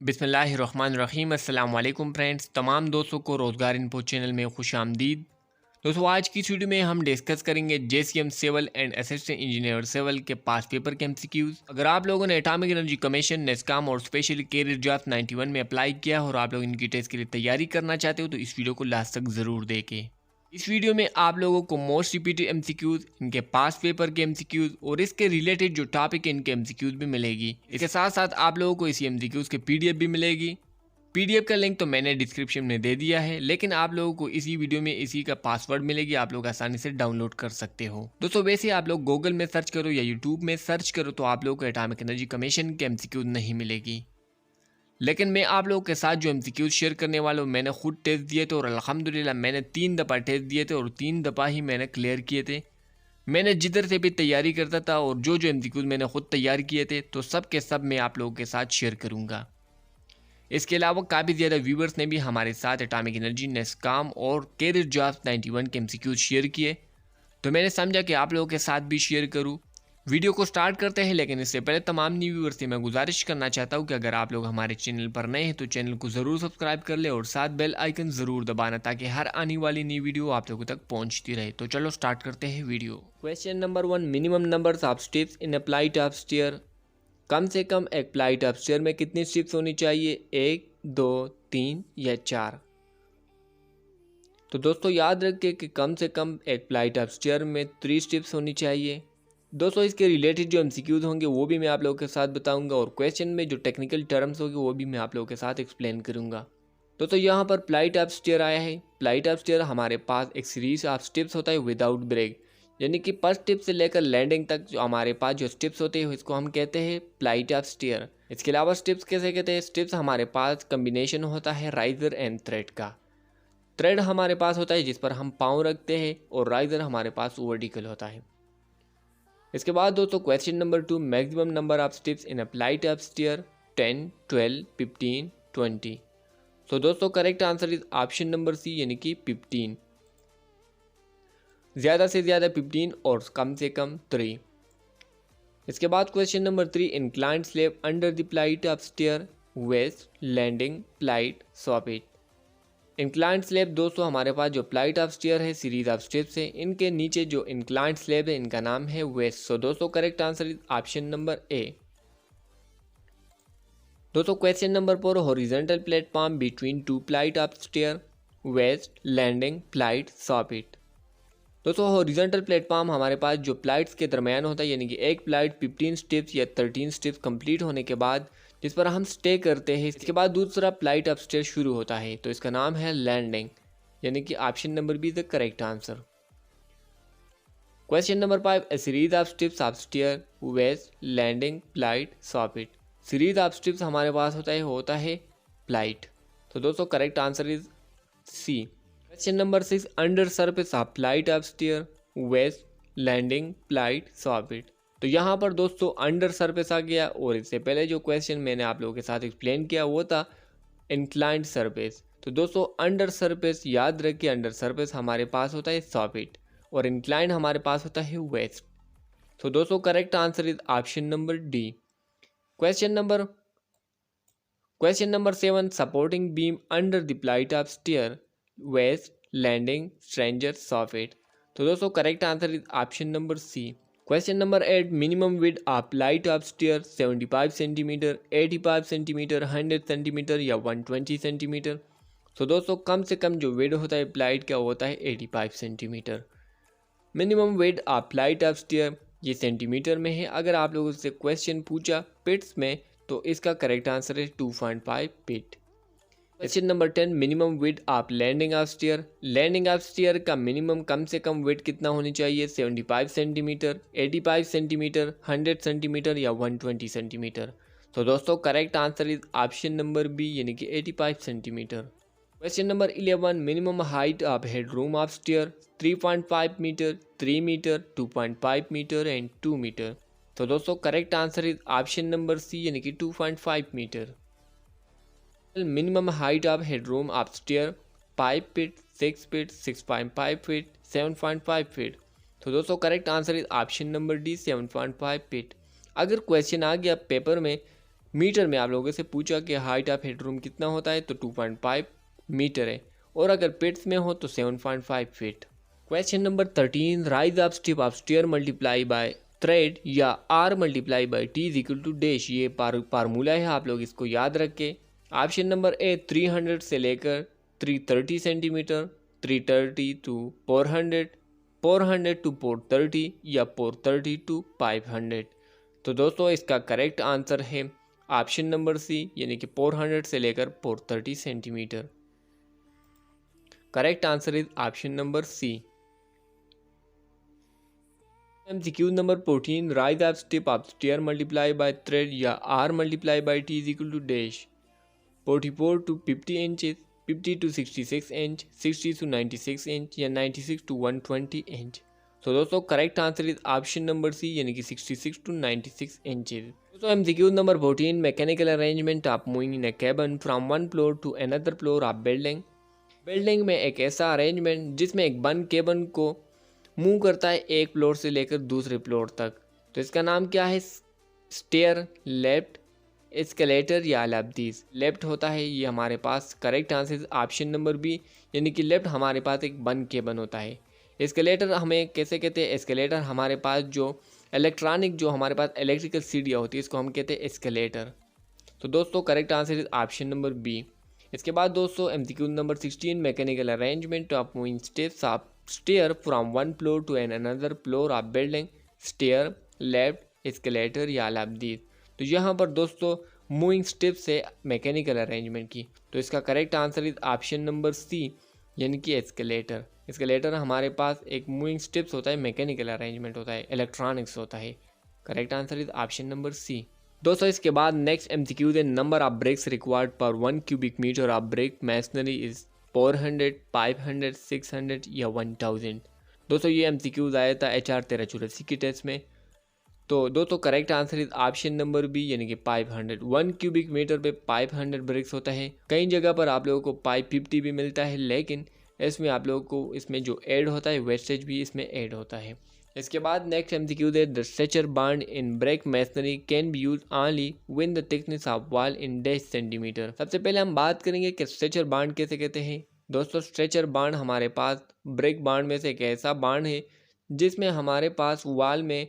बिस्मिल्लाहिर्रहमानिर्रहीम। अस्सलाम वालेकुम फ्रेंड्स, तमाम दोस्तों को रोज़गार इन्फो चैनल में खुश आमदीद। दोस्तों आज की इस वीडियो में हम डिस्कस करेंगे JCM civil and assistant engineer civil के पास पेपर के MCQs। अगर आप लोगों ने एटॉमिक एनर्जी कमीशन, नेस्कॉम और स्पेशली कैरियर जॉब्स 91 में अप्लाई किया और आप लोग इनकी टेस्ट के लिए तैयारी करना चाहते हो तो इस वीडियो को लास्ट तक ज़रूर देखें। इस वीडियो में आप लोगों को मोस्ट रिपीटेड MCQs, इनके पास पेपर के MCQs और इसके रिलेटेड जो टॉपिक है इनके MCQs भी मिलेगी। इसके साथ साथ आप लोगों को इसी MCQs के PDF भी मिलेगी। PDF का लिंक तो मैंने डिस्क्रिप्शन में दे दिया है, लेकिन आप लोगों को इसी वीडियो में इसी का पासवर्ड मिलेगी, आप लोग आसानी से डाउनलोड कर सकते हो। दोस्तों वैसे आप लोग गूगल में सर्च करो या यूट्यूब में सर्च करो तो आप लोगों को एटॉमिक एनर्जी कमीशन के MCQs नहीं मिलेगी, लेकिन मैं आप लोगों के साथ जो MCQs शेयर करने वाला हूँ मैंने खुद टेस्ट दिए थे और अल्हम्दुलिल्लाह मैंने 3 दफ़ा टेस्ट दिए थे और 3 दफ़ा ही मैंने क्लियर किए थे। मैंने जिधर से भी तैयारी करता था और जो MCQs मैंने खुद तैयार किए थे तो सब के सब मैं आप लोगों के साथ शेयर करूँगा। इसके अलावा काफ़ी ज़्यादा व्यूवर्स ने भी हमारे साथ एटॉमिक एनर्जी, नेस्कॉम और कैरियर जॉब्स 91 के MCQs शेयर किए, तो मैंने समझा कि आप लोगों के साथ भी शेयर करूँ। वीडियो को स्टार्ट करते हैं, लेकिन इससे पहले तमाम न्यू व्यूअर्स से मैं गुजारिश करना चाहता हूं कि अगर आप लोग हमारे चैनल पर नए हैं तो चैनल को ज़रूर सब्सक्राइब कर ले और साथ बेल आइकन ज़रूर दबाना ताकि हर आने वाली नई वीडियो आप लोगों तक पहुंचती रहे। तो चलो स्टार्ट करते हैं video. Question number 1, minimum numbers of steps in a flight of stair. कम से कम एक अप्लाई टॉप स्टेयर में कितनी स्टेप्स होनी चाहिए? 1, 2, 3 या 4? तो दोस्तों याद रखें कि कम से कम एक अप्लाई टॉप स्टेयर में 3 स्टेप्स होनी चाहिए। दोस्तों इसके रिलेटेड जो MCQs होंगे वो भी मैं आप लोगों के साथ बताऊंगा और क्वेश्चन में जो टेक्निकल टर्म्स होंगे वो भी मैं आप लोगों के साथ एक्सप्लेन करूंगा। दोस्तों यहाँ पर फ्लाइट ऑफ स्टेयर आया है। फ्लाइट ऑफ स्टेयर हमारे पास एक सीरीज ऑफ स्टेप्स होता है विदाउट ब्रेक, यानी कि फर्स्ट स्टेप से लेकर लैंडिंग तक जो हमारे पास जो स्टेप्स होते हैं इसको हम कहते हैं फ्लाइट ऑफ स्टेयर। इसके अलावा स्टेप्स कैसे कहते हैं? स्टेप्स हमारे पास कम्बिनेशन होता है राइजर एंड थ्रेड का। थ्रेड हमारे पास होता है जिस पर हम पाँव रखते हैं और राइजर हमारे पास वर्टिकल होता है। इसके बाद दोस्तों question number 2, maximum number of steps in a flight of stair 10, 12, 15, 20। So दोस्तों correct answer is option number C, यानी कि 15। ज़्यादा से ज़्यादा 15 और कम से कम 3। इसके बाद question number 3, inclined slab under the flight of stair, waist, landing, flight, soffit. Inclined slab दोस्तों हमारे पास जो फ्लाइट ऑफ स्टेयर है सीरीज ऑफ स्टेप्स है, इनके नीचे जो इंक्लाइंड स्लैब है इनका नाम है वेस्ट। सो दोस्तों correct answer is option number A. दोस्तों question number 4, horizontal platform between two flight of stair, waist, landing, flight, soffit. दोस्तों हॉरिजॉन्टल प्लेटफॉर्म हमारे पास जो फ्लाइट्स के दरमियान होता है, यानी कि एक फ्लाइट 15 स्टेप्स या 13 स्टेप्स कंप्लीट होने के बाद जिस पर हम स्टे करते हैं, इसके बाद दूसरा फ्लाइट ऑफ स्टेयर शुरू होता है, तो इसका नाम है लैंडिंग, यानी कि option number B the correct answer. Question number 5, a series of steps of stair, waist, landing, flight, soffit. Series of steps हमारे पास होता है फ्लाइट। तो दोस्तों correct answer is C. Question number 6, under surface of flight of stair, waist, landing, flight, soffit. तो यहाँ पर दोस्तों अंडर सरफेस आ गया और इससे पहले जो क्वेश्चन मैंने आप लोगों के साथ एक्सप्लेन किया वो था इंक्लाइंड सरफेस। तो दोस्तों अंडर सरफेस याद रखिए, अंडर सरफेस हमारे पास होता है सॉपिट और इंक्लाइंड हमारे पास होता है वेस्ट। तो दोस्तों correct answer is option number D. Question number 7, supporting beam under the flight of stair, waist, landing, stringer, soffit. तो दोस्तों correct answer is option number C. Question number 8, minimum width of flight of stair 75 centimetre, 85 centimetre, 100 centimetre या 120 centimetre. तो दोस्तों कम से कम जो width होता है flight का होता है 85 centimetre. Minimum width of flight of stair ये सेंटीमीटर में है। अगर आप लोगों से क्वेश्चन पूछा पिट्स में तो इसका करेक्ट आंसर है 2.5 feet. Question number 10, minimum width of landing of stair. Landing of stair का मिनिमम कम से कम विड्थ कितना होनी चाहिए? 75 सेंटीमीटर, 85 सेंटीमीटर, 100 सेंटीमीटर या 120 सेंटीमीटर। तो दोस्तों correct answer is option number B, यानी कि 85 centimetre. Question number 11, minimum height of headroom of stair 3.5 metre, 3 metre, 2.5 metre and 2 metre. तो दोस्तों correct answer is option number C, यानी कि 2.5 metre. Minimum height of headroom of stair 5 feet, 6 feet, 6.5 feet, 7.5 feet. तो दोस्तों correct answer is option number D, 7.5 feet. अगर question आ गया paper में metre में आप लोगों से पूछा कि हाइट ऑफ हेडरूम कितना होता है, तो 2.5 मीटर है, और अगर फिट्स में हो तो 7.5 feet. Question number 13, rise of step of stair multiply by tread या R multiply by T is equal to dash. ये फार्मूला है, आप लोग इसको याद रखें। ऑप्शन नंबर ए 300 से लेकर 330 सेंटीमीटर, 330 टू 400, 400 टू 430 या 430 टू 500। तो दोस्तों इसका करेक्ट आंसर है ऑप्शन नंबर सी, यानी कि 400 से लेकर 430 centimetre. Correct answer is option number C. MCQ number 14, rise of step of stair multiply by tread या R multiply by T is equal to dash. 44 to 50 inches, 50 to 66 inch, 60 to 96 inch या 96 to 120 inch. तो दोस्तों correct answer is option number C, यानी कि 66 to 96 inches. दोस्तों MCQ number 14, mechanical arrangement of moving in a cabin from one floor to another floor of building. Building में एक ऐसा arrangement जिसमें एक बंद केबिन को मूव करता है एक फ्लोर से लेकर दूसरे फ्लोर तक, तो इसका नाम क्या है? स्टेयर, लेफ्ट, एस्केलेटर या ऑल ऑफ दीज। लेफ्ट होता है ये हमारे पास। Correct answer option number B, यानी कि लेफ्ट हमारे पास एक बंद केबिन होता है। एस्केलेटर हमें कैसे कहते हैं? एस्केलेटर हमारे पास जो इलेक्ट्रॉनिक, जो हमारे पास इलेक्ट्रिकल सीढ़ियाँ होती है, इसको हम कहते हैं एस्केलेटर। तो दोस्तों correct answer is option number B. इसके बाद दोस्तों MCQ number 16, mechanical arrangement of moving steps of stair from one floor to an another floor of building. Stair, lift, escalator या ऑल ऑफ दीज। तो यहाँ पर दोस्तों मूविंग स्टेप्स है mechanical arrangement की, तो इसका correct answer is option number C, यानी कि एस्केलेटर। एस्केलेटर हमारे पास एक मूविंग स्टेप्स होता है, मैकेनिकल अरेंजमेंट होता है, इलेक्ट्रॉनिक्स होता है। Correct answer is option number C. दोस्तों इसके बाद नेक्स्ट MCQ है, number of bricks required per 1 cubic metre of brick masonry is 400, 500, 600 या 1000। दोस्तों ये MCQ आया था HR 1384 की टेस्ट में। तो दोस्तों correct answer is option number B, यानी कि 500। 1 क्यूबिक मीटर पे 500 ब्रिक्स होता है। कई जगह पर आप लोगों को 550 भी मिलता है, लेकिन इसमें आप लोगों को इसमें जो ऐड होता है वेस्टेज भी इसमें ऐड होता है। इसके बाद नेक्स्ट MCQ है, the stretcher bond in brick masonry can be used only when the thickness of wall in dash centimetre. सबसे पहले हम बात करेंगे कि स्ट्रेचर बांड कैसे कहते हैं। दोस्तों स्ट्रेचर बांड हमारे पास ब्रेक बांड में से एक ऐसा बांड है जिसमें हमारे पास वॉल में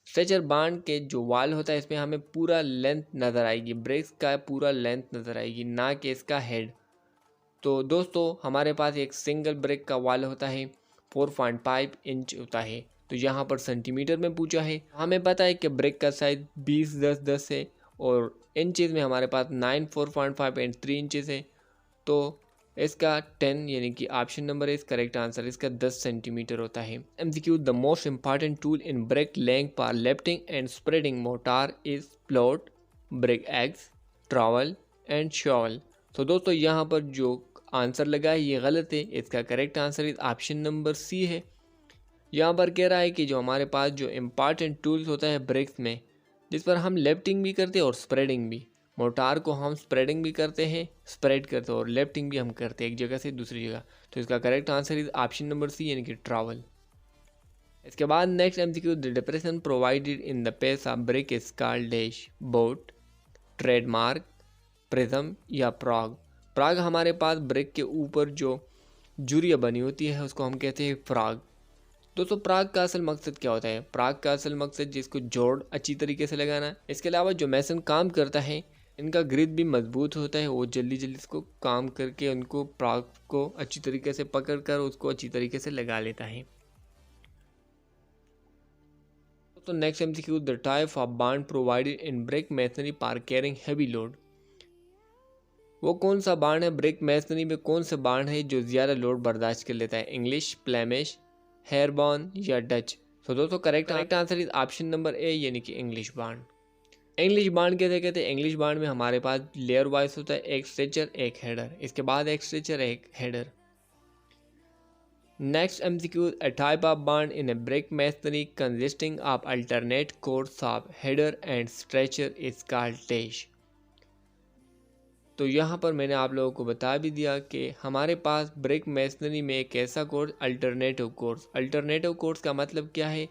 स्ट्रेचर बांड के जो वॉल होता है इसमें हमें पूरा लेंथ नज़र आएगी, ब्रेक्स का पूरा लेंथ नज़र आएगी, ना कि इसका हेड। तो दोस्तों हमारे पास एक सिंगल ब्रेक का वॉल होता है, 4.5 इंच होता है। तो यहाँ पर सेंटीमीटर में पूछा है। हमें पता है कि ब्रेक का साइज 20, 10, 10 है, और इंचेस में हमारे पास 9, 4.5 एंड 3 इंचेस है। तो इसका 10, यानी कि option number is correct answer, इसका 10 सेंटीमीटर होता है। MCQ, the most important tool in brick laying for lifting and spreading mortar is plot, brick axe, trowel and shovel. तो दोस्तों यहाँ पर जो आंसर लगा है ये गलत है, इसका correct answer is option number C है। यहाँ पर कह रहा है कि जो हमारे पास जो इम्पॉर्टेंट टूल्स होता है ब्रेक्स में, जिस पर हम लेफ्टिंग भी करते हैं और स्प्रेडिंग भी। मोटार को हम स्प्रेडिंग भी करते हैं, स्प्रेड करते हैं, और लेफ्टिंग भी हम करते हैं एक जगह से दूसरी जगह। तो इसका correct answer is option number C, यानी कि ट्रैवल। इसके बाद next MCQ, the depression provided in the face of brick is called dash, boat, trademark, prism या प्रॉग। प्रॉग हमारे पास ब्रेक के ऊपर जो जुरिया बनी होती है उसको हम कहते हैं फ्रॉग। दोस्तों प्राग का असल मकसद क्या होता है? प्राग का असल मकसद जिसको जोड़ अच्छी तरीके से लगाना। इसके अलावा जो मैसन काम करता है इनका ग्रिप भी मजबूत होता है, वो जल्दी जल्दी इसको काम करके उनको प्राग को अच्छी तरीके से पकड़ कर उसको अच्छी तरीके से लगा लेता है। तो next MCQ, the type of bond provided in brick masonry for carrying heavy load. वो कौन सा बांड है ब्रेक मैसनरी में, कौन सा बांड है जो ज़्यादा लोड बर्दाश्त कर लेता है? इंग्लिश, फ्लेमिश, हेयरबॉर्न या डच। तो दोस्तों correct answer is option number A, यानी कि इंग्लिश बांड। इंग्लिश बांड कैसे कहते हैं? इंग्लिश बांड में हमारे पास लेयर वाइज होता है, एक स्ट्रेचर एक हेडर, इसके बाद एक स्ट्रेचर एक header. Next MCQ, a type of bond in a brake masonry consisting of alternate course of header and stretcher is called dash। तो यहाँ पर मैंने आप लोगों को बता भी दिया कि हमारे पास ब्रेक मैसनरी में एक ऐसा course alternative course. Alternative course का मतलब क्या है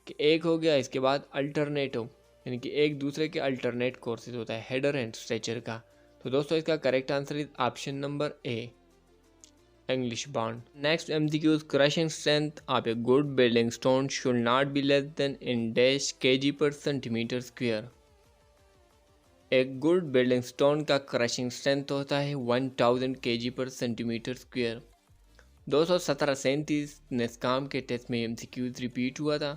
कि एक हो गया, इसके बाद अल्टरनेटिव, यानी कि एक दूसरे के अल्टरनेट कोर्सेज होता है हेडर एंड स्ट्रेचर का। तो दोस्तों इसका correct answer is option number A, English bond. Next MCQ is crushing strength of a good building stone should not be less than in dash kg per centimeter square. एक good building stone का crushing strength होता है 1000 kg पर centimetre square. 217 नेस्काम के test में MCQ repeat हुआ था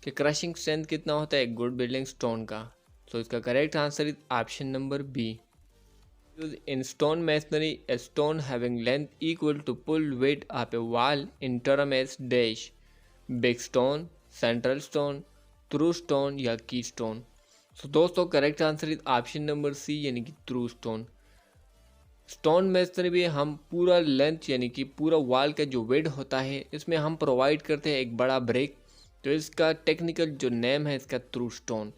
कि क्रशिंग स्ट्रेंथ कितना होता है एक गुड बिल्डिंग स्टोन का। तो इसका correct answer is option number B. In stone masonry, a stone having length equal to pull weight of a wall in term as dash big stone, central stone, through stone या key stone। तो दोस्तों correct answer is option number C यानी कि through stone. Stone masonry में हम पूरा length यानी कि पूरा वॉल का जो वेट होता है इसमें हम प्रोवाइड करते हैं एक बड़ा ब्रेक। तो इसका टेक्निकल जो नेम है इसका थ्रू स्टोन।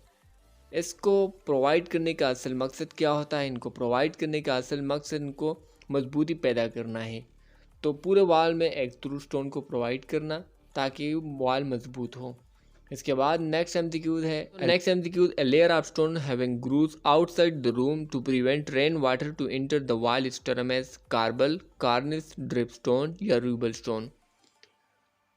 इसको प्रोवाइड करने का असल मकसद क्या होता है? इनको प्रोवाइड करने का असल मकसद इनको मजबूती पैदा करना है। तो पूरे वॉल में एक थ्रू स्टोन को प्रोवाइड करना ताकि वॉल मजबूत हो। इसके बाद नेक्स्ट एमसीक्यू है, next MCQ a layer of stone having grooves outside the room to prevent rain water to enter the wall is term as corbel, cornice, drip stone या rubble stone.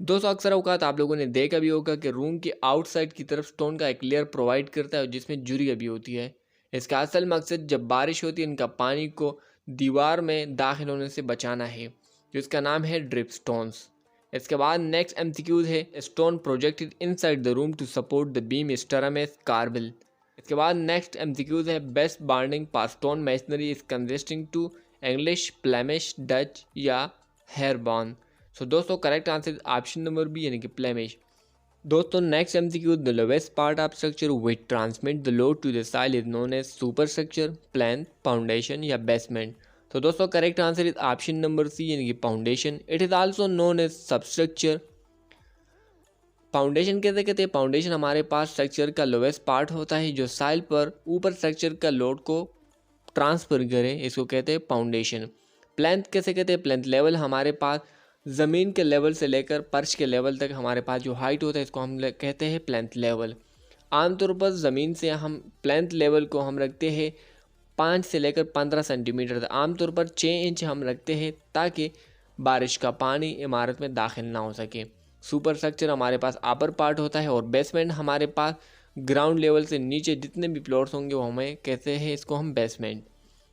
दोस्तों अक्सर औकात आप लोगों ने देखा भी होगा कि रूम के आउटसाइड की तरफ स्टोन का एक लेयर प्रोवाइड करता है जिसमें जुरिया भी होती है। इसका असल मकसद जब बारिश होती है इनका पानी को दीवार में दाखिल होने से बचाना है, जिसका नाम है ड्रिप स्टोन्स। इसके बाद नेक्स्ट एमसीक्यूज है stone projected inside the room to support the beam is term as corbel. इसके बाद नेक्स्ट एमसीक्यूज है best bonding for stone masonry is consisting to English, Flemish, Dutch या हेयरबॉर्न। सो दोस्तों correct answer option number B यानी कि Flemish. दोस्तों next MCQ the lowest part of structure which transmit the load to the soil is known as super structure, plinth, foundation या basement. तो दोस्तों correct answer is option number C यानी कि foundation. It is also known as substructure. Foundation कैसे कहते हैं? Foundation हमारे पास स्ट्रक्चर का लोवेस्ट पार्ट होता है जो साइल पर ऊपर स्ट्रक्चर का लोड को ट्रांसफर करे, इसको कहते हैं फाउंडेशन। प्लैंथ कैसे कहते हैं? प्लैंथ लेवल हमारे पास ज़मीन के लेवल से लेकर फर्श के लेवल तक हमारे पास जो हाइट होता है इसको हम कहते हैं प्लैंथ लेवल। आमतौर पर ज़मीन से हम प्लैंथ लेवल को हम रखते हैं 5 से लेकर 15 सेंटीमीटर तक। आमतौर पर 6 इंच हम रखते हैं ताकि बारिश का पानी इमारत में दाखिल ना हो सके। सुपर स्ट्रक्चर हमारे पास अपर पार्ट होता है और बेसमेंट हमारे पास ग्राउंड लेवल से नीचे जितने भी फ्लोर्स होंगे वो हमें कहते हैं, इसको हम बेसमेंट।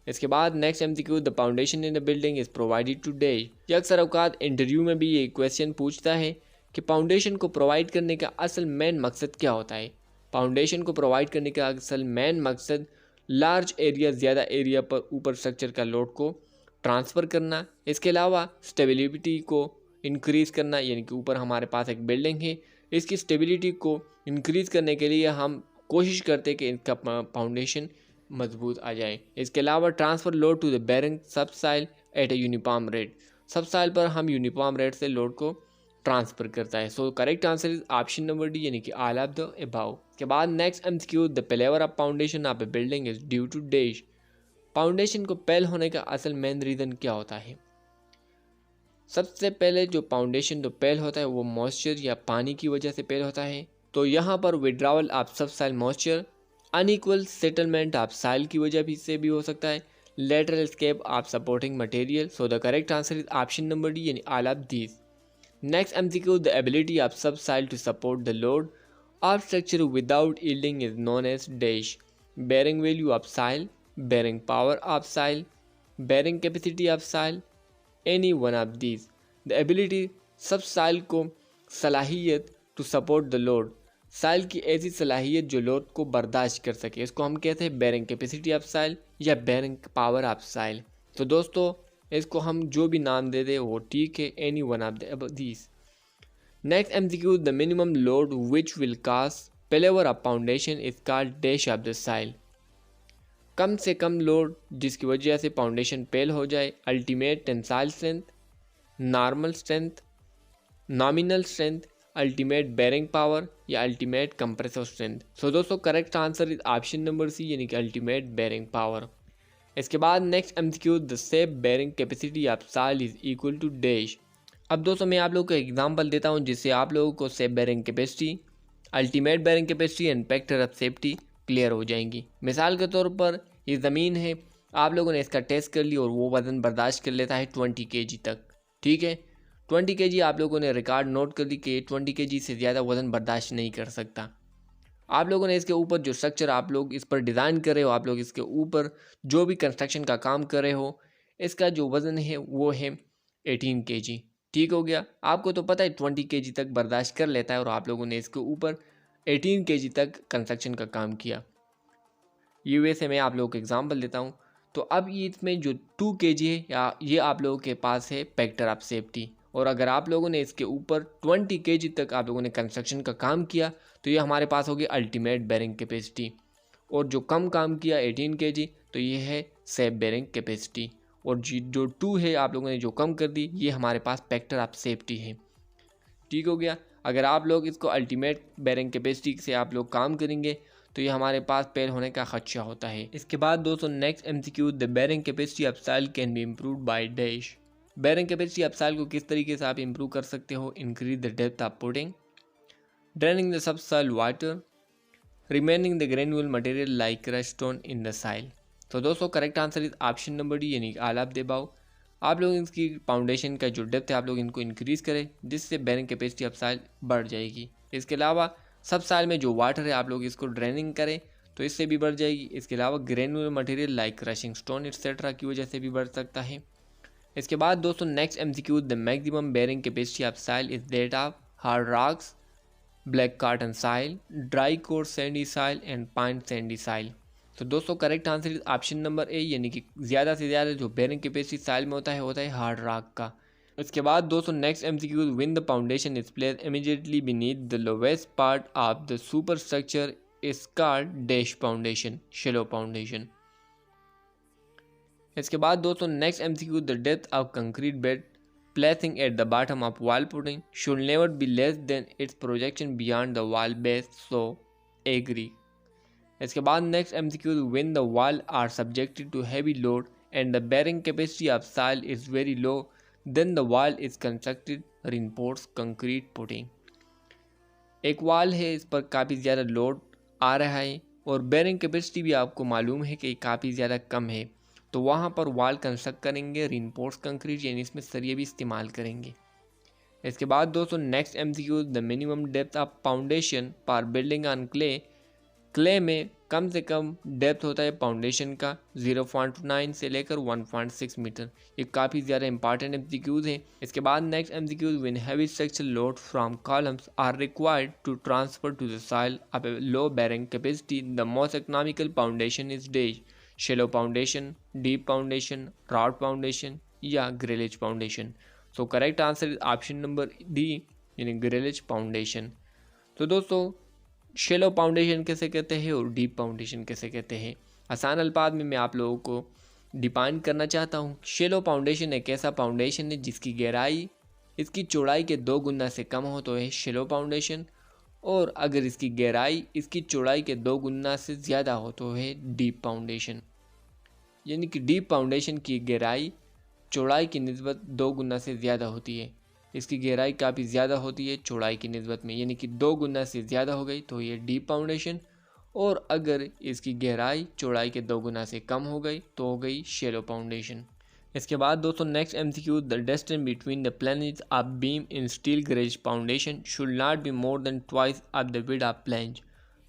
इसके बाद next MCQ the foundation in the building is provided to day. ये अक्सर औकात इंटरव्यू में भी ये क्वेश्चन पूछता है कि फाउंडेशन को प्रोवाइड करने का असल मेन मकसद क्या होता है। फाउंडेशन को प्रोवाइड करने का असल मेन मकसद लार्ज एरिया, ज़्यादा एरिया पर ऊपर स्ट्रक्चर का लोड को ट्रांसफ़र करना। इसके अलावा स्टेबिलिटी को इंक्रीज़ करना, यानी कि ऊपर हमारे पास एक बिल्डिंग है, इसकी स्टेबिलिटी को इंक्रीज़ करने के लिए हम कोशिश करते हैं कि इनका फाउंडेशन मजबूत आ जाए। इसके अलावा transfer load to the bearing subsoil at a uniform rate. Subsoil पर हम यूनिफॉर्म रेट से लोड को ट्रांसफ़र करता है। So correct answer is option number D यानी कि ऑल ऑफ द अबव। के बाद next MCQ the failure of foundation of a building is due to dash. Foundation को फेल होने का असल मेन रीज़न क्या होता है? सबसे पहले जो फाउंडेशन जो फेल होता है वो मॉइस्चर या पानी की वजह से फेल होता है। तो यहाँ पर withdrawal of sub soil moisture, unequal settlement of soil की वजह भी से भी हो सकता है, lateral escape of supporting material. So the correct answer is option number D यानी all of these. Next MCQ the ability of sub soil to support the load of structure without yielding is known as dash. Bearing value of soil, bearing power of soil, bearing capacity of soil, any one of these. The ability सब साइल को सलाहियत to support the load, साइल की ऐसी सलाहियत जो load को बर्दाश्त कर सके, इसको हम कहते हैं बेरिंग कैपेसिटी ऑफ साइल या बेरिंग पावर ऑफ साइल। तो दोस्तों इसको हम जो भी नाम दे दें वो ठीक है, any one of these. Next MCQ the minimum load which will cause failure of foundation is called dash of the soil. कम से कम लोड जिसकी वजह से फाउंडेशन फेल हो जाए, ultimate tensile strength, normal strength, nominal strength, ultimate bearing power या ultimate compressor strength. So दोस्तों correct answer is option number C यानी कि अल्टीमेट बेरिंग पावर। इसके बाद next MCQ the safe bearing capacity of soil is equal to dash. अब दोस्तों मैं आप लोगों को एग्जांपल देता हूं जिससे आप लोगों को safe bearing capacity ultimate bearing capacity and factor of safety clear हो जाएंगी। मिसाल के तौर पर ये ज़मीन है, आप लोगों ने इसका टेस्ट कर लिया और वो वज़न बर्दाश्त कर लेता है 20 kg तक। ठीक है, 20 kg आप लोगों ने रिकॉर्ड नोट कर ली कि 20 kg से ज़्यादा वज़न बर्दाश्त नहीं कर सकता। आप लोगों ने इसके ऊपर जो स्ट्रक्चर आप लोग इस पर डिज़ाइन कर रहे हो, आप लोग इसके ऊपर जो भी कंस्ट्रक्शन का काम कर रहे हो, इसका जो वज़न है वो है 18 kg। ठीक हो गया, आपको तो पता है 20 kg तक बर्दाश्त कर लेता है और आप लोगों ने इसके ऊपर 18 kg तक कंस्ट्रक्शन का काम किया। यूएसए में आप लोगों को एग्जांपल देता हूँ। तो अब ये इसमें जो 2 kg है या ये आप लोगों के पास है फैक्टर ऑफ सेफ्टी, और अगर आप लोगों ने इसके ऊपर 20 kg तक आप लोगों ने कंस्ट्रक्शन का काम किया तो ये हमारे पास होगी अल्टीमेट बेरिंग कैपेसिटी, और जो कम काम किया 18 kg तो ये है सेफ बेरिंग कैपेसिटी, और जो 2 है आप लोगों ने जो कम कर दी ये हमारे पास फैक्टर ऑफ सेफ्टी है। ठीक हो गया, अगर आप लोग इसको अल्टीमेट बेरिंग कैपेसिटी से आप लोग काम करेंगे तो ये हमारे पास फेल होने का खदशा होता है। इसके बाद दोस्तों next MCQ, the bearing capacity of soil can be improved by dash. Bearing capacity of soil को किस तरीके से आप इम्प्रूव कर सकते हो? Increase the depth of footing, draining the subsoil water, ramming the granule material like crush stone in the soil. तो दोस्तों correct answer is option number D, यानी ऑल ऑफ द अबव। आप लोग इसकी फाउंडेशन का जो डेप्थ है आप लोग इनको इंक्रीज करें, जिससे बेरिंग कैपेसिटी ऑफ सॉइल बढ़ जाएगी। इसके अलावा सब सॉइल में जो वाटर है आप लोग इसको ड्रेनिंग करें तो इससे भी बढ़ जाएगी। इसके अलावा granular material like crushing stone etcetera की वजह से भी बढ़ सकता है। इसके बाद दोस्तों next MCQ, the maximum bearing capacity of soil is that of hard rocks, black cotton soil, dry coarse sandy soil and fine sandy soil. तो दोस्तों correct answer is option number A, यानी कि ज़्यादा से ज़्यादा जो बेरिंग कैपेसिटी सॉइल में होता है हार्ड रॉक का। इसके बाद दोस्तों next MCQ, win the foundation is place immediately beneath the lowest part of the super structure is called dash foundation, shallow foundation. इसके बाद दोस्तों next MCQ, the depth of concrete bed placing at the bottom of wall footing should never be less than its projection beyond the wall base, so agree। इसके बाद next MCQ, when the wall are subjected to heavy load and the bearing capacity of soil is very low, then the wall is constructed reinforced concrete footing। एक wall है, इस पर काफ़ी ज़्यादा load आ रहा है और बेरिंग कैपेसिटी भी आपको मालूम है कि काफ़ी ज़्यादा कम है, तो वहाँ पर वॉल कंस्ट्रक्ट करेंगे रिइंफोर्स कंक्रीट, यानी इसमें सरिये भी इस्तेमाल करेंगे। इसके बाद दोस्तों next MCQ, the minimum depth of foundation for building on clay. Clay में कम से कम डेप्थ होता है फाउंडेशन का 0.9 से लेकर 1.6 मीटर। ये काफ़ी ज़्यादा इंपॉर्टेंट MCQs हैं। इसके बाद next MCQs, when heavy structural load from columns are required to transfer to the soil of a low bearing capacity, the most economical foundation is dash, shallow foundation, deep foundation, rod foundation या grillage foundation. So correct answer is option number D, यानी grillage foundation. तो दोस्तों shallow foundation कैसे कहते हैं और deep foundation कैसे कहते हैं, आसान अल्फाज में मैं आप लोगों को डिफाइन करना चाहता हूँ। शेलो फाउंडेशन एक ऐसा फाउंडेशन है जिसकी गहराई इसकी चौड़ाई के 2 गुना से कम हो तो है शेलो फाउंडेशन, और अगर इसकी गहराई इसकी चौड़ाई के 2 गुना से ज़्यादा हो तो है डीप फाउंडेशन। यानी कि डीप फाउंडेशन की गहराई चौड़ाई की निस्बत 2 गुना से ज़्यादा होती है, इसकी गहराई काफ़ी ज़्यादा होती है चौड़ाई की निस्बत में, यानी कि 2 गुना से ज़्यादा हो गई तो ये डीप फाउंडेशन, और अगर इसकी गहराई चौड़ाई के 2 गुना से कम हो गई तो हो गई शेलो फाउंडेशन। इसके बाद दोस्तों next MCQ, the distance between the flange of beam in steel grillage foundation should not be more than twice of the width of flange.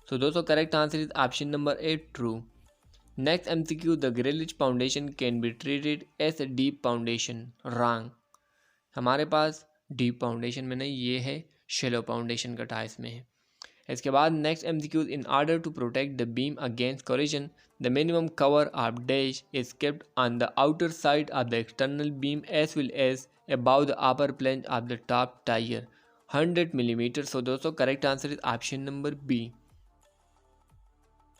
So दोस्तों correct answer is option number A, true. Next MCQ, the grillage foundation can be treated as a deep foundation, wrong. हमारे पास deep foundation में नहीं, ये है shallow foundation का type में है। इसके बाद next MCQ, in order to protect the beam against corrosion the minimum cover of dash is kept on the outer side of the external beam as well as above the upper flange of the top tier 100 millimetre. So दोस्तों correct answer is option number B.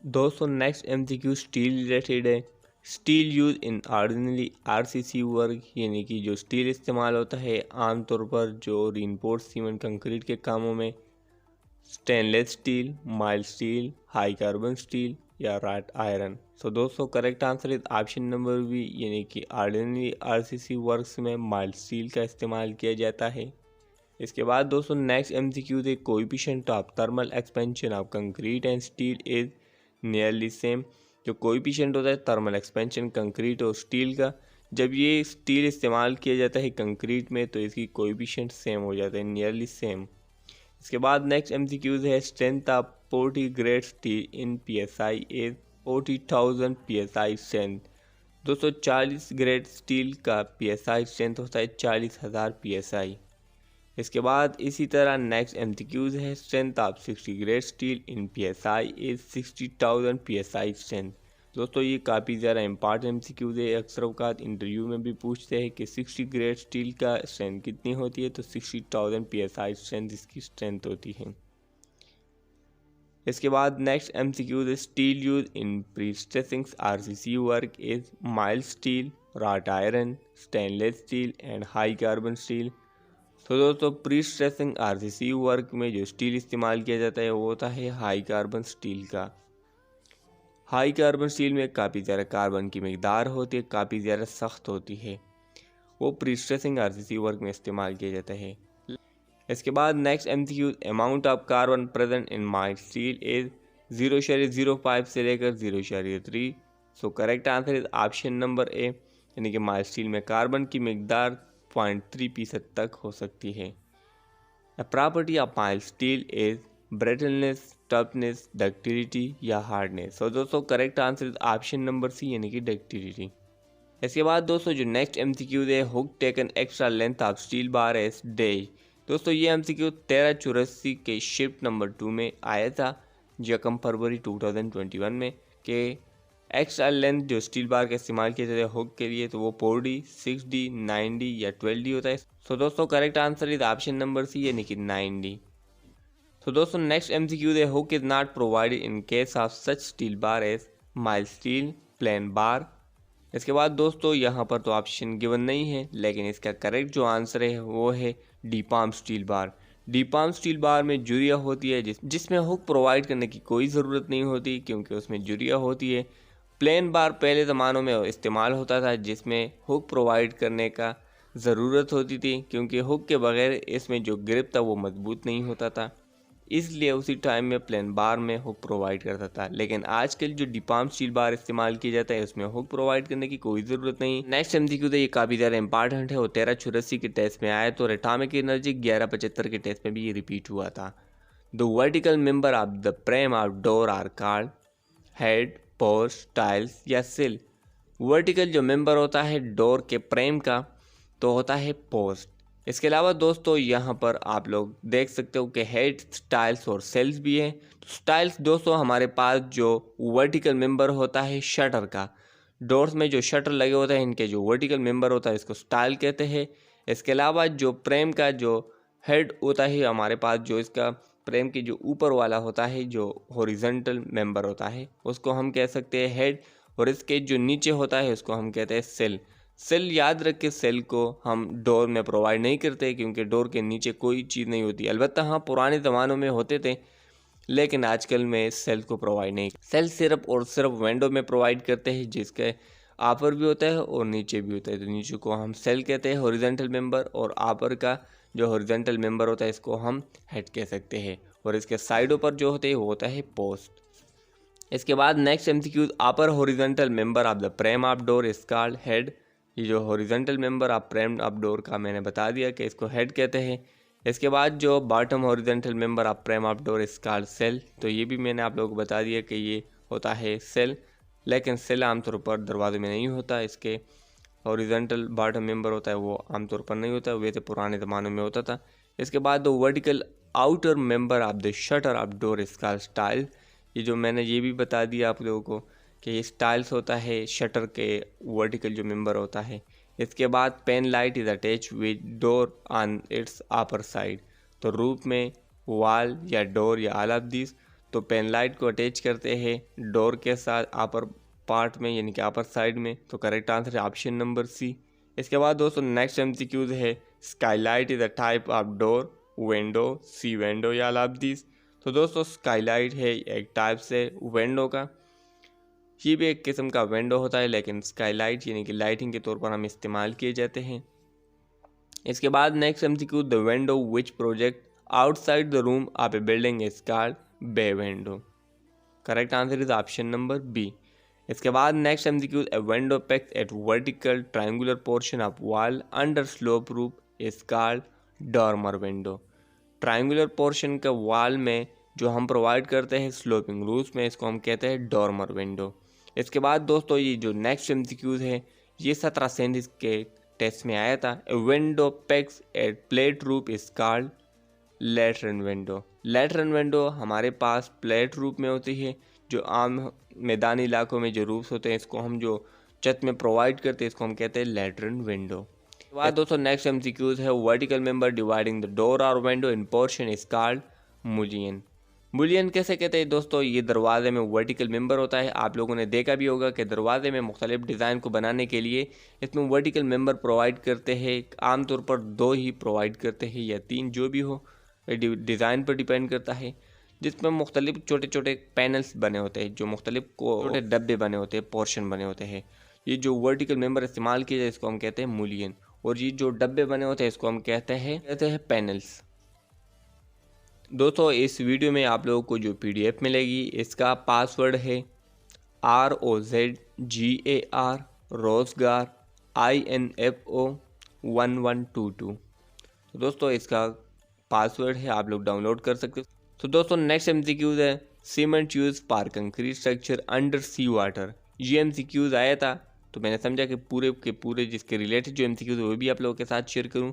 दोस्तों next MCQ steel related है। Steel use in ordinary RCC work, यानी कि जो steel इस्तेमाल होता है आमतौर पर जो रिइंफोर्स सीमेंट कंक्रीट के कामों में, stainless steel, mild steel, high carbon steel या रॉट आयरन। सो दोस्तों correct answer is option number B, यानी कि ऑर्डिनरी RCC वर्क्स में माइल्ड स्टील का इस्तेमाल किया जाता है। इसके बाद दोस्तों नेक्स्ट MCQ है coefficient of thermal expansion of concrete and steel is nearly same. जो कोएफिशिएंट होता है थर्मल एक्सपेंशन कंक्रीट और स्टील का, जब ये स्टील इस्तेमाल किया जाता है कंक्रीट में तो इसकी कोएफिशिएंट सेम हो जाता है, नियरली सेम। इसके बाद नेक्स्ट MCQ है strength of 40 grade steel in PSI is 40,000 PSI strength. 240 grade steel का PSI स्ट्रेंथ होता है 40,000 PSI। इसके बाद इसी तरह नेक्स्ट MCQs है strength of 60 grade steel in PSI is 60,000 PSI strength. दोस्तों ये काफ़ी ज़्यादा इंपॉर्टेंट MCQs है, अक्सर औकात इंटरव्यू में भी पूछते हैं कि 60 ग्रेड स्टील का स्ट्रेंथ कितनी होती है, तो 60,000 PSI स्ट्रेंथ इसकी स्ट्रेंथ होती है। इसके बाद next MCQ steel use in pre stressing RCC work is mild steel, wrought iron, stainless steel and high carbon steel. तो दोस्तों प्री स्ट्रेसिंग RCC वर्क में जो स्टील इस्तेमाल किया जाता है वो होता है हाई कार्बन स्टील का। हाई कार्बन स्टील में काफ़ी ज़्यादा कार्बन की मकदार होती है, काफ़ी ज़्यादा सख्त होती है, वो प्री स्ट्रेसिंग RCC वर्क में इस्तेमाल किया जाता है। इसके बाद next MCQ amount of carbon present in mild steel is 0.05 से लेकर 0.3। सो correct answer is option number A, यानी कि माइल्ड स्टील में कार्बन की मकदार 0.3% तक हो सकती है। A property of mild steel is brittleness, toughness, ductility या हार्डनेस। सो दोस्तों correct answer is option number C, यानी कि डक्टिलिटी। इसके बाद दोस्तों जो नेक्स्ट MCQ है hook taken extra length of steel bar as dash. दोस्तों ये MCQ 1384 के शिफ्ट नंबर 2 में आया था 1 फरवरी 2021 में, कि एक्स्ट्रा लेंथ जो स्टील बार का इस्तेमाल किया जाता है हुक के लिए तो वो 4D, 6D, 9D या 12D होता है। सो दोस्तों correct answer is option number C, यानी कि 9D। तो दोस्तों नेक्स्ट MCQ है hook is not provided in case of such steel bar as mild steel, plain bar. इसके बाद दोस्तों यहाँ पर तो ऑप्शन गिवन नहीं है, लेकिन इसका करेक्ट जो आंसर है वो है डीपाम स्टील बार। डीपाम स्टील बार में जुरिया होती है जिसमें हुक प्रोवाइड करने की कोई ज़रूरत नहीं होती, क्योंकि उसमें जुरिया होती है। प्लेन बार पहले ज़मानों में इस्तेमाल होता था जिसमें हुक प्रोवाइड करने का ज़रूरत होती थी, क्योंकि हुक के बगैर इसमें जो ग्रिप था वो मजबूत नहीं होता था, इसलिए उसी टाइम में प्लेन बार में हुक प्रोवाइड करता था। लेकिन आजकल जो डीपाम स्टील बार इस्तेमाल किया जाता है उसमें हुक प्रोवाइड करने की कोई ज़रूरत नहीं। नेक्स्ट MCQ तो ये काफ़ी ज़्यादा इंपॉर्टेंट है, वो 1384 के टेस्ट में आया तो एटॉमिक एनर्जी 1175 के टेस्ट में भी ये रिपीट हुआ था। The vertical member of the frame of door are called head, post, tiles या सिल। वर्टिकल जो मेंबर होता है डोर के फ्रेम का तो होता है पोस्ट। इसके अलावा दोस्तों यहाँ पर आप लोग देख सकते हो कि हेड, स्टाइल्स और सेल्स भी हैं। तो स्टाइल्स दोस्तों हमारे पास जो वर्टिकल मेंबर होता है शटर का, डोर्स में जो शटर लगे होते हैं इनके जो वर्टिकल मेंबर होता है इसको स्टाइल कहते हैं। इसके अलावा जो फ्रेम का जो हेड होता है हमारे पास, जो इसका फ्रेम के जो ऊपर वाला होता है जो हॉरिजॉन्टल मेंबर होता है उसको हम कह सकते हैं हेड, और इसके जो नीचे होता है उसको हम कहते हैं सेल। सेल याद रख के सेल को हम डोर में प्रोवाइड नहीं करते, क्योंकि डोर के नीचे कोई चीज़ नहीं होती। अलबत्ता हाँ पुराने ज़मानों में होते थे, लेकिन आजकल में सेल को प्रोवाइड नहीं। सेल सिर्फ और सिर्फ विंडो में प्रोवाइड करते हैं जिसके आपर भी होता है और नीचे भी होता है, तो नीचे को हम सेल कहते हैं हॉरिजॉन्टल मेंबर, और आपर का जो हॉरिजॉन्टल मेंबर होता है इसको हम हेड कह सकते हैं, और इसके साइडों पर जो होते हैं वो होता है पोस्ट। इसके बाद next MCQ upper horizontal member of the frame of door is called head. ये जो horizontal member of frame of door का मैंने बता दिया कि इसको हेड कहते हैं। इसके बाद जो bottom horizontal member of frame of door is called sill, तो ये भी मैंने आप लोगों को बता दिया कि ये होता है सेल, लेकिन सेल आमतौर पर दरवाजे में नहीं होता। इसके हॉरिजॉन्टल बॉटम मेंबर होता है वो आमतौर पर नहीं होता, वैसे पुराने ज़मानों में होता था। इसके बाद the vertical outer member of the shutter of door is called style. ये जो मैंने ये भी बता दिया आप लोगों को कि ये स्टाइल्स होता है शटर के वर्टिकल जो मेंबर होता है। इसके बाद fan light is attach with door on its upper side. तो रूफ में वॉल या डोर या ऑल ऑफ दिस, तो पेन लाइट को अटैच करते हैं डोर के साथ अपर पार्ट में, यानी कि अपर साइड में। तो करेक्ट आंसर है ऑप्शन नंबर सी। इसके बाद दोस्तों नेक्स्ट MCQ है skylight is a type of door, window, C window या ऑल ऑफ दिस। तो दोस्तों स्काईलाइट है एक टाइप से विंडो का, ये भी एक किस्म का विंडो होता है, लेकिन स्काईलाइट यानी कि लाइटिंग के तौर पर हम इस्तेमाल किए जाते हैं। इसके बाद next MCQ, the window which project outside the room of a building is called bay window. Correct answer is option number B. इसके बाद next MCQ, a window fixed at vertical triangular portion of wall under slope roof is called dormer window. Triangular portion के wall में जो हम provide करते हैं sloping roofs में, इसको हम कहते हैं डॉर्मर विंडो। इसके बाद दोस्तों ये जो नेक्स्ट एमसीक्यूज है ये 1737 के टेस्ट में आया था। A window fixed at flat roof is called lantern window. Lantern window हमारे पास प्लेट रूफ में होती है, जो आम मैदानी इलाकों में जो रूफ्स होते हैं इसको हम जो छत में प्रोवाइड करते हैं इसको हम कहते हैं लैटरन विंडो। इसके बाद दोस्तों नेक्स्ट एमसीक्यूज है, vertical member dividing the door और window in portion is called mullion. Mullion कैसे कहते हैं दोस्तों, ये दरवाजे में वर्टिकल मेंबर होता है। आप लोगों ने देखा भी होगा कि दरवाजे में मुख्तलिफ डिज़ाइन को बनाने के लिए इसमें वर्टिकल मेंबर प्रोवाइड करते हैं। आमतौर पर 2 ही प्रोवाइड करते हैं या 3, जो भी हो डिज़ाइन पर डिपेंड करता है, जिसमें मुख्तलिफ छोटे छोटे पैनल्स बने होते हैं, जो मुख्तलिफ छोटे डब्बे बने होते हैं, पोर्शन बने होते हैं। ये जो वर्टिकल मेंबर इस्तेमाल किया जाए इसको हम कहते हैं मुलियन, और ये जो डब्बे बने होते हैं इसको हम कहते हैं पैनल्स। दोस्तों इस वीडियो में आप लोगों को जो PDF मिलेगी इसका पासवर्ड है ROZGAR रोजगार INFO 1122। तो दोस्तों इसका पासवर्ड है, आप लोग डाउनलोड कर सकते हो। तो दोस्तों नेक्स्ट एमसीक्यूज है, cement use for concrete structure under sea water. ये एमसीक्यूज आया था तो मैंने समझा कि पूरे के पूरे जिसके रिलेटेड जो एमसीक्यूज वो भी आप लोगों के साथ शेयर करूँ।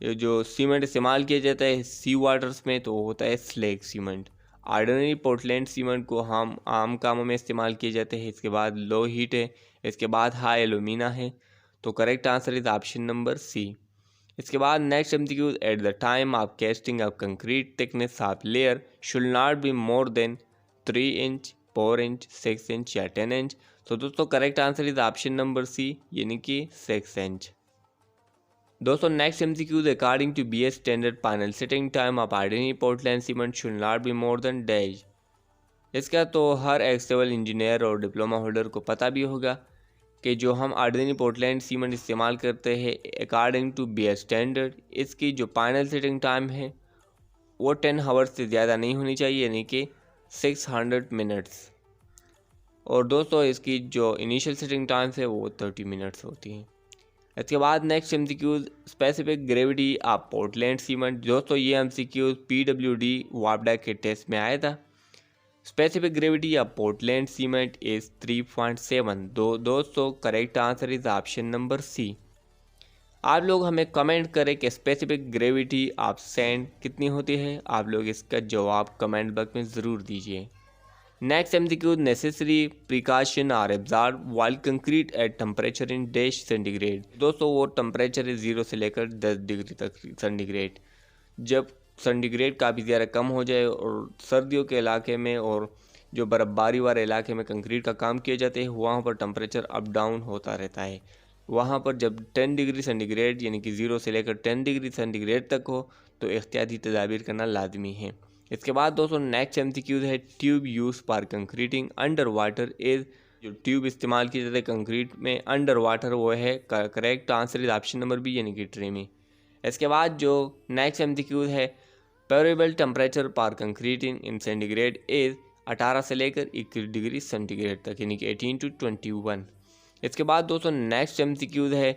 ये जो सीमेंट इस्तेमाल किया जाता है सी वाटर्स में तो होता है slag cement. Ordinary Portland cement को हम आम कामों में इस्तेमाल किए जाते हैं। इसके बाद लो हीट है, इसके बाद हाई एलुमिना है। तो correct answer is option number C. इसके बाद next MCQ, at the time of casting of concrete thickness of layer should not be more than 3 inch, 4 inch, 6 inch या 10 इंच। तो दोस्तों correct answer is option number C, यानी कि 6 inch. दोस्तों next MCQs, according to BS standard final setting time of ordinary Portland cement should not be more than dash. इसका तो हर x level engineer और diploma holder को पता भी होगा कि जो हम ऑर्डिनरी पोर्टलैंड सीमेंट इस्तेमाल करते हैं अकॉर्डिंग टू BS स्टैंडर्ड, इसकी जो पैनल सेटिंग टाइम है वो 10 आवर्स से ज़्यादा नहीं होनी चाहिए, यानी कि 600 मिनट्स। और दोस्तों इसकी जो इनिशियल सेटिंग टाइम्स है वो 30 मिनट्स होती हैं। इसके बाद next MCQs, specific gravity of Portland cement. दोस्तों ये एमसीक्यूज PWD वापडा के टेस्ट में आया था। Specific gravity of Portland cement is 3.7। दोस्तों correct answer is option number C. आप लोग हमें कमेंट करें कि स्पेसिफिक ग्रेविटी ऑफ सैंड कितनी होती है। आप लोग इसका जवाब कमेंट बॉक्स में ज़रूर दीजिए। Next MCQ, necessary precaution are observed while concrete at temperature in dash centigrade. दोस्तों वो टेम्परेचर है 0 से लेकर 10 डिग्री तक सेंटीग्रेड। जब सेंटीग्रेड काफ़ी ज़्यादा कम हो जाए और सर्दियों के इलाके में और जो बर्फ़बारी वाले इलाके में कंक्रीट का काम किए जाते हैं वहाँ पर टेम्परेचर अप डाउन होता रहता है। वहाँ पर जब 10 डिग्री सेंटीग्रेड यानी कि 0 से लेकर 10 डिग्री सेंटीग्रेड तक हो तो एहतियाती तदाबीर करना लाजमी है। इसके बाद दोस्तों नेक्स्ट एमसीक्यूज है, tube use for concreting under water is. जो ट्यूब इस्तेमाल की जाती है कंक्रीट में अंडर वाटर वो है correct answer is option number B, यानी कि ट्रिमी। इसके बाद जो नेक्स्ट एमसीक्यूज है, permissible temperature for concreting in centigrade is 18 से लेकर 21 डिग्री सेंटीग्रेड तक, यानी कि 18 to 21। इसके बाद दोस्तों नेक्स्ट एमसीक्यूज है,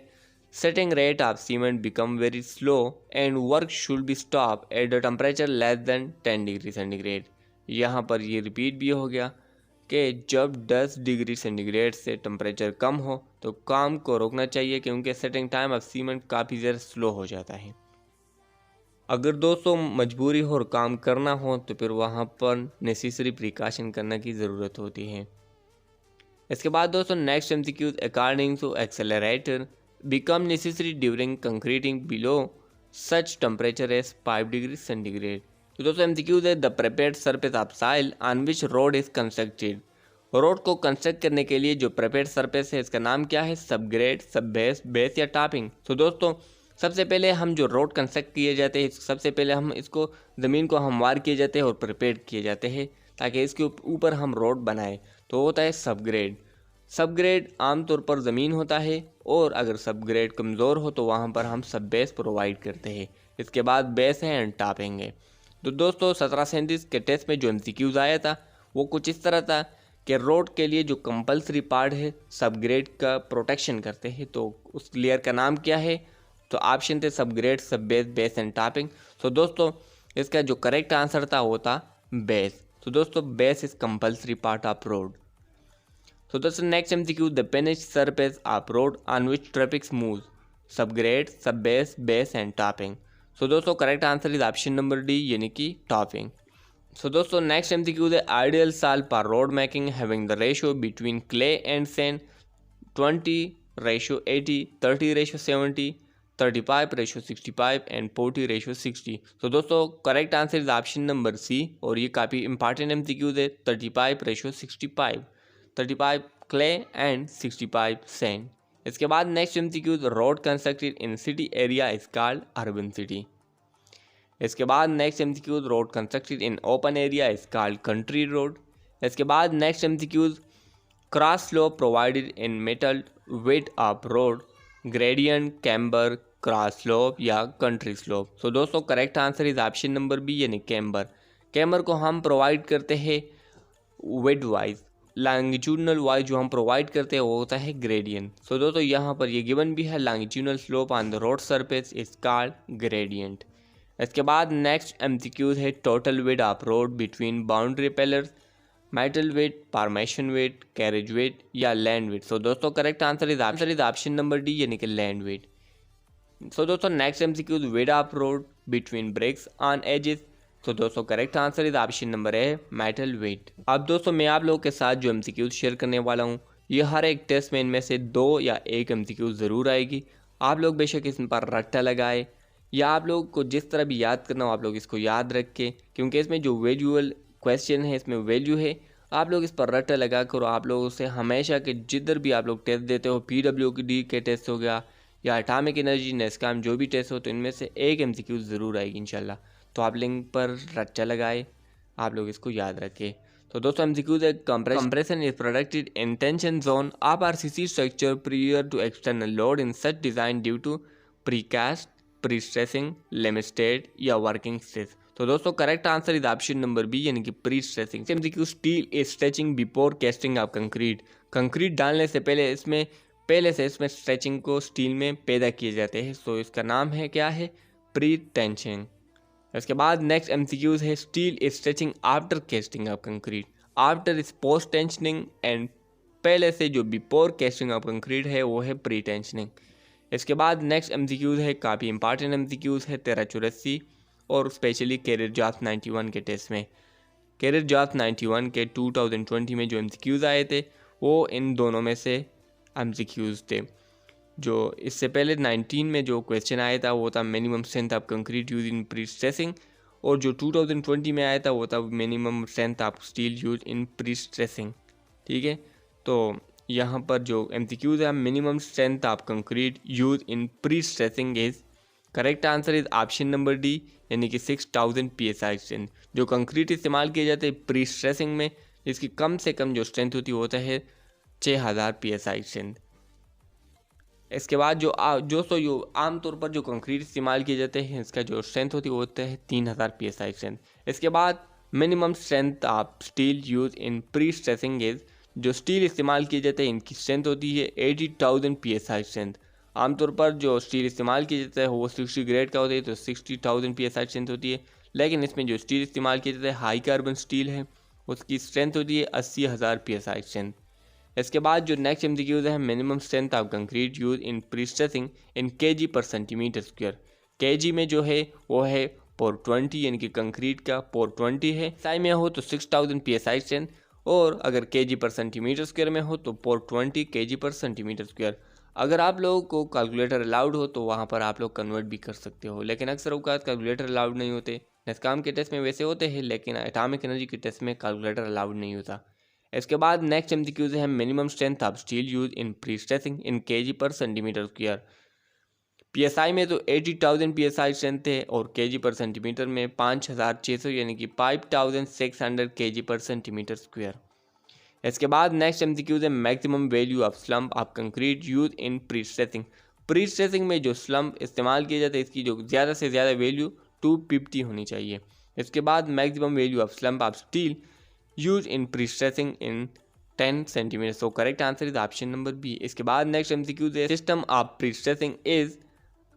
setting rate of cement become very slow and work should be stopped at a temperature less than 10 degree centigrade. यहाँ पर ये रिपीट भी हो गया कि जब 10 डिग्री सेंटीग्रेड से टेम्परेचर कम हो तो काम को रोकना चाहिए, क्योंकि सेटिंग टाइम ऑफ सीमेंट काफ़ी ज़्यादा स्लो हो जाता है। अगर दोस्तों मजबूरी हो और काम करना हो तो फिर वहाँ पर नेसेसरी प्रिकॉशन करने की ज़रूरत होती है। इसके बाद दोस्तों next MCQs, according to accelerator become necessary during concreting below such temperature as 5 degree centigrade. तो दोस्तों एमसीक्यूज है, the prepared surface of soil on which road is constructed. Road को कंस्ट्रक्ट करने के लिए जो प्रिपेयर्ड सरफेस है इसका नाम क्या है, सबग्रेड, सब बेस या टॉपिंग। तो दोस्तों सबसे पहले हम जो रोड कंस्ट्रक्ट किए जाते हैं सबसे पहले हम इसको ज़मीन को हमवार किए जाते हैं और प्रिपेयर किए जाते हैं ताकि इसके ऊपर हम रोड बनाए, तो होता है सबग्रेड। सब ग्रेड आमतौर पर ज़मीन होता है और अगर सब ग्रेड कमज़ोर हो तो वहाँ पर हम सब बेस प्रोवाइड करते हैं। इसके बाद बेस है एंड टॉपिंग है। तो दोस्तों 1737 के टेस्ट में जो MCQs आया था वो कुछ इस तरह था कि रोड के लिए जो कंपलसरी पार्ट है सब ग्रेड का प्रोटेक्शन करते हैं, तो उस लेयर का नाम क्या है? तो ऑप्शन थे सब ग्रेड, सब बेस, बेस एंड टॉपिंग। तो दोस्तों इसका जो करेक्ट आंसर था वो था बेस। तो दोस्तों base is compulsory part of road. So that's the next MCQ. The finished surface of road on which traffic moves. Subgrade, subbase, base and topping. So दोस्तों correct answer is option number D यानी कि topping. So दोस्तों next MCQ the ideal soil for road making having the ratio between clay and sand 20:80, 30:70, 35:65 and 40:60। तो दोस्तों correct answer is option number C और ये काफ़ी important MCQ है। 35:65, 35 clay and 65 sand। इसके बाद next MCQ road constructed in city area is called urban city. इसके बाद next MCQ road constructed in open area is called country road. इसके बाद next MCQ cross slope provided in metal width of road, gradient, camber, cross slope या country slope. तो दोस्तों correct answer is option number B यानी camber. Camber को हम provide करते हैं विड वाइज, लॉन्गिट्यूडनल वाइज जो हम प्रोवाइड करते हैं वो होता है ग्रेडियंट। सो दोस्तों यहाँ पर ये गिवन भी है longitudinal slope on the road surface is called gradient. इसके बाद नेक्स्ट MCQ है total width of road between boundary pillars, metal width, formation width, carriage width या लैंड विड्थ। सो दोस्तों correct answer is option number D यानी कि land width. So दोस्तों next MCQ width of road between bricks on edges. तो दोस्तों correct answer is option number है metal width. अब दोस्तों मैं आप लोगों के साथ जो MCQ शेयर करने वाला हूँ ये हर एक टेस्ट में इनमें से 2 या 1 MCQ ज़रूर आएगी। आप लोग बेशक इस पर रट्टा लगाए या आप लोग को जिस तरह भी याद करना हो आप लोग इसको याद रखें, क्योंकि इसमें जो वैल्यूअल क्वेश्चन है इसमें वैल्यू है। आप लोग इस पर रट्टा लगा कर आप लोगों से हमेशा के जिधर भी आप लोग टेस्ट देते हो, PWD के टेस्ट हो गया या एटॉमिक एनर्जी, नेस्कॉम, जो भी टेस्ट हो तो इनमें से 1 MCQ ज़रूर आएगी इंशाल्लाह। तो आप लिंक पर रट्टा लगाए, आप लोग इसको याद रखें। तो दोस्तों MCQ है compression is produced in tension zone of RCC structure prior to external load in such design due to precast, prestressing, limit state या वर्किंग स्ट्रेस। तो दोस्तों correct answer is option number B यानी कि prestressing. MCQ steel is stretching before casting of concrete. Concrete डालने से पहले से इसमें स्ट्रेचिंग को स्टील में पैदा किए जाते हैं। सो इसका नाम है क्या है? प्री टेंशिंग। इसके बाद नेक्स्ट MCQs है steel is stretching after casting of concrete. After is post tensioning and पहले से जो बिफोर कास्टिंग ऑफ कंक्रीट है वो है प्री टेंशनिंग। इसके बाद नेक्स्ट MCQs है काफ़ी इंपॉर्टेंट MCQs है 1384 और स्पेशली कैरियर जॉब्स 91 के टेस्ट में। कैरियर जॉब्स 91 के 2020 में जो MCQs आए थे वो इन दोनों में से MCQs थे। जो इससे पहले 19 में जो क्वेश्चन आया था वो था minimum strength of concrete use in pre stressing, और जो 2020 में आया था वो था minimum strength of steel use in pre stressing. ठीक है, तो यहाँ पर जो MCQs है minimum strength of concrete use in prestressing is correct answer is option number D यानी कि 6000 PSI स्ट्रेंथ। जो कंक्रीट इस्तेमाल किए जाते हैं प्री स्ट्रेसिंग में इसकी कम से कम जो स्ट्रेंथ होती है होता है 6000 PSI स्ट्रेंथ। इसके बाद जो आमतौर पर जो कंक्रीट इस्तेमाल किए जाते हैं इसका जो स्ट्रेंथ होती है वो होता है 3000 PSI स्ट्रेंथ। इसके बाद minimum strength of steel use in prestressing is जो स्टील इस्तेमाल किए जाते हैं इनकी स्ट्रेंथ होती है 80,000 PSI स्ट्रेंथ। आमतौर पर जो स्टील इस्तेमाल किया जाता है वो 60 ग्रेड का होता है तो 60,000 PSI स्ट्रेंथ होती है, लेकिन इसमें जो स्टील इस्तेमाल किया जाता है हाई कार्बन स्टील है उसकी स्ट्रेंथ होती है 80,000 PSI स्ट्रेंथ। इसके बाद जो नेक्स्ट MCQs है minimum strength of concrete use in prestressing in kg पर सेंटीमीटर स्क्वायर। kg में जो है वो है पोर 20 यानी कि कंक्रीट का पोर 20 है। साई में हो तो 6000 PSI स्ट्रेंथ और अगर kg पर सेंटीमीटर स्क्वायर में हो तो पोर 20 kg पर सेंटीमीटर स्क्वायर। अगर आप लोगों को कैलकुलेटर अलाउड हो तो वहाँ पर आप लोग कन्वर्ट भी कर सकते हो, लेकिन अक्सर औकात कैलकुलेटर अलाउड नहीं होते। नेस्कॉम के टेस्ट में वैसे होते हैं लेकिन एटॉमिक एनर्जी के टेस्ट में कैलकुलेटर अलाउड नहीं होता। इसके बाद नेक्स्ट MCQs है minimum strength of steel use in prestressing in kg पर सेंटीमीटर स्क्वायर। PSI में तो 80,000 PSI स्ट्रेंथ है और kg पर सेंटीमीटर में 5600 यानी कि 5600 kg पर सेंटीमीटर स्क्वायर। इसके बाद नेक्स्ट एमसीक्यूज है maximum value of slump of concrete use in pre stressing. Pre stressing में जो स्लम्प इस्तेमाल किया जाता है इसकी जो ज़्यादा से ज़्यादा वैल्यू 250 होनी चाहिए। इसके बाद maximum value of slump of steel use in prestressing in 10 centimetre. So correct answer is option number B. इसके बाद नेक्स्ट एमसीक्यूज है system of prestressing is,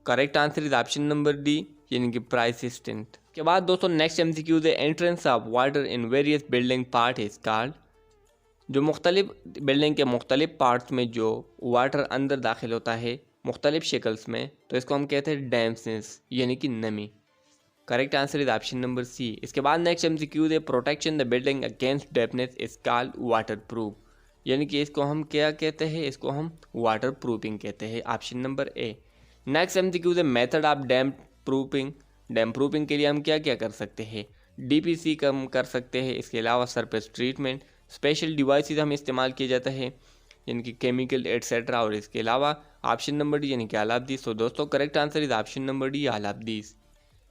correct answer is option number D यानी कि प्राइसिस्टेंट। के बाद दोस्तों next MCQs है entrance of water in various building part is called. जो मुख्तलिफ बिल्डिंग के मुख्तलिफ पार्ट्स में जो वाटर अंदर दाखिल होता है मुख्तलिफ शक्ल्स में, तो इसको हम कहते हैं डैम्पनेस यानी कि नमी। Correct answer is option number C. इसके बाद नेक्स्ट एमसीक्यूज है protection the building against dampness is called waterproof, यानी कि इसको हम क्या कहते हैं, इसको हम वाटर प्रूफिंग कहते हैं, option number A. Next MCQs है method of damp proofing. Damp proofing के लिए हम क्या क्या कर सकते हैं, डीपीसी कम कर सकते हैं। इसके अलावा सरफेस ट्रीटमेंट, स्पेशल डिवाइसेस हम इस्तेमाल किया जाता है यानी कि केमिकल एटसेट्रा, और इसके अलावा ऑप्शन नंबर डी यानी कि ऑल ऑफ दिस। तो दोस्तों correct answer is option number D all of this.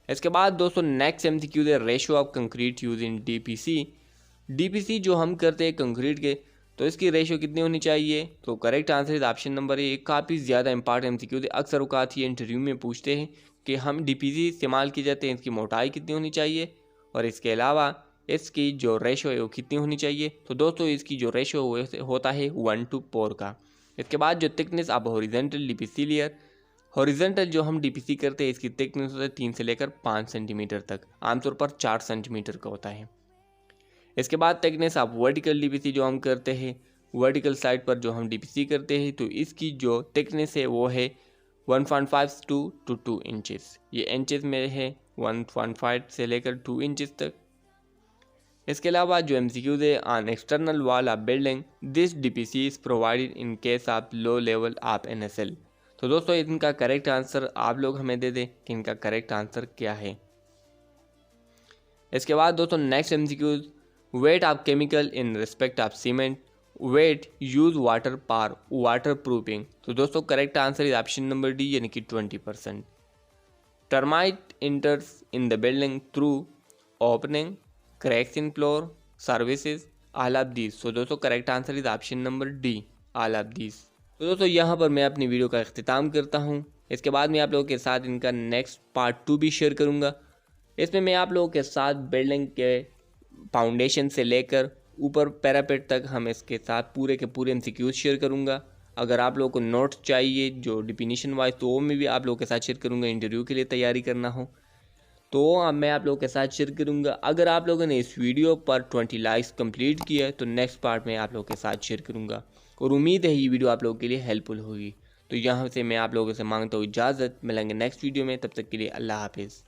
इसके बाद दोस्तों नेक्स्ट एमसीक्यू है ratio of concrete use in DPC. DPC जो हम करते हैं कंक्रीट के, तो इसकी रेशियो कितनी होनी चाहिए, तो correct answer is option number ए। काफ़ी ज़्यादा इंपॉर्टेंट एमसीक्यू है, अक्सर औकात ये इंटरव्यू में पूछते हैं कि हम डीपीसी इस्तेमाल की जाते हैं, इसकी मोटाई कितनी होनी चाहिए और इसके अलावा इसकी जो रेशो है वो कितनी होनी चाहिए। तो दोस्तों इसकी जो रेशो होता है 1:4 का। इसके बाद जो thickness of horizontal DPC layer, horizontal जो हम डीपीसी करते हैं इसकी थिकनेस होता है 3 से लेकर 5 सेंटीमीटर तक, आमतौर पर 4 सेंटीमीटर का होता है। इसके बाद थिकनेस ऑफ वर्टिकल डीपीसी जो हम करते हैं, वर्टिकल साइड पर जो हम डीपीसी करते हैं, तो इसकी जो थिकनेस है वो है 1.5 to 2 इंचेस। ये इंचेस में है 1.5 से लेकर 2 इंचेस तक। इसके अलावा जो एमसीक्यूज है on external wall of building, this DPC is provided in case of low level of NSL. तो दोस्तों इनका करेक्ट आंसर आप लोग हमें दे दें कि इनका करेक्ट आंसर क्या है। इसके बाद दोस्तों next MCQs weight of chemical in respect of cement, weight use water per waterproofing. तो दोस्तों correct answer is option number D यानी कि 20%। Termite enters in the building through opening, cracks in floor, services, all of these. तो दोस्तों correct answer is option number D all of these. तो दोस्तों यहाँ पर मैं अपनी वीडियो का अख्तिताम करता हूँ। इसके बाद मैं आप लोगों के साथ इनका नेक्स्ट पार्ट 2 भी शेयर करूँगा। इसमें मैं आप लोगों के साथ बिल्डिंग के फाउंडेशन से लेकर ऊपर पैरापेट तक हम इसके साथ पूरे के पूरे एमसीक्यूज शेयर करूँगा। अगर आप लोगों को नोट्स चाहिए जो डिफिनीशन वाइज, तो वो मैं भी आप लोगों के साथ शेयर करूँगा, इंटरव्यू के लिए तैयारी करना हो तो अब मैं आप लोगों के साथ शेयर करूँगा। अगर आप लोगों ने इस वीडियो पर 20 लाइक्स कंप्लीट किया है तो नेक्स्ट पार्ट में आप लोगों के साथ शेयर करूँगा, और उम्मीद है ये वीडियो आप लोगों के लिए हेल्पफुल होगी। तो यहाँ से मैं आप लोगों से मांगता हूँ इजाज़त, मिलेंगे नेक्स्ट वीडियो में, तब तक के लिए अल्लाह हाफिज़।